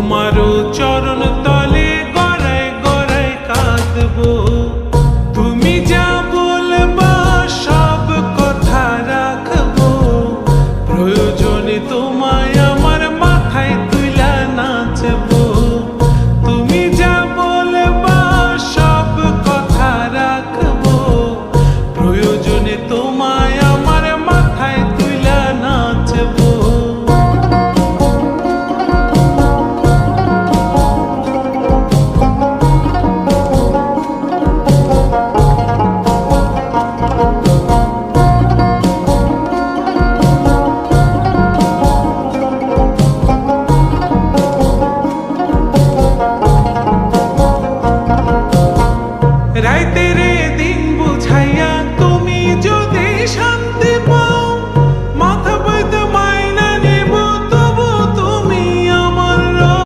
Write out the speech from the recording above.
তোমারও চরণ তলে গড়ায় গড়ায় কাঁদবো। তুমি যা বলবা সব কথা রাখবো, প্রয়োজনে তোমায় আমার মাথায় তুইলা নাচবো। তুমি যা বলবা সব কথা রাখবো, প্রয়োজনে তোমায় আমার মাথায় তুইলা নাচবো। রাইতে